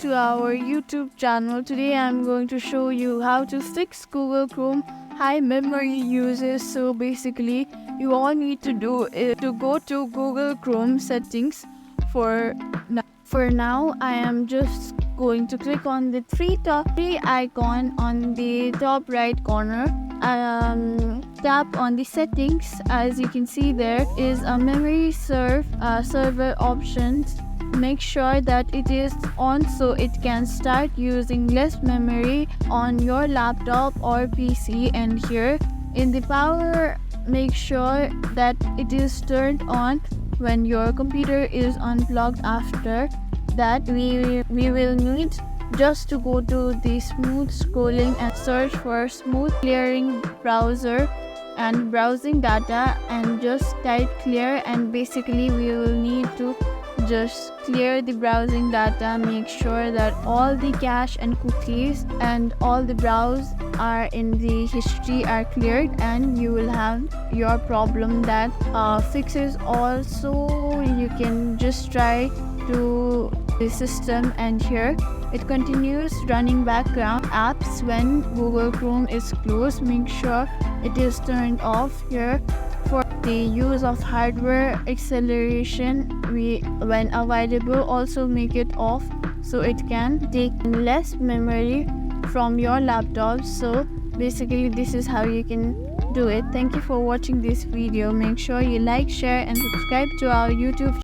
to our YouTube channel. Today I'm going to show you how to fix Google Chrome high memory uses. So basically you all need to do is to go to Google Chrome settings. For now I am just going to click on the three icon on the top right corner. Tap on the settings. As you can see, there is a memory server options. Make sure that it is on so it can start using less memory on your laptop or PC. And here in the power, make sure that it is turned on when your computer is unplugged. After that, we will need just to go to the smooth scrolling and search for smooth clearing browser and browsing data, and just type clear, and basically we will need to just clear the browsing data. Make sure that all the cache and cookies and all the browse are in the history are cleared, and you will have your problem that fixes. Also, you can just try to the system, and here it continues running background apps when Google Chrome is closed. Make sure it is turned off. Here for the use of hardware acceleration, when available, also make it off so it can take less memory from your laptop. So basically this is how you can do it. Thank you for watching this video. Make sure you like, share and subscribe to our YouTube channel.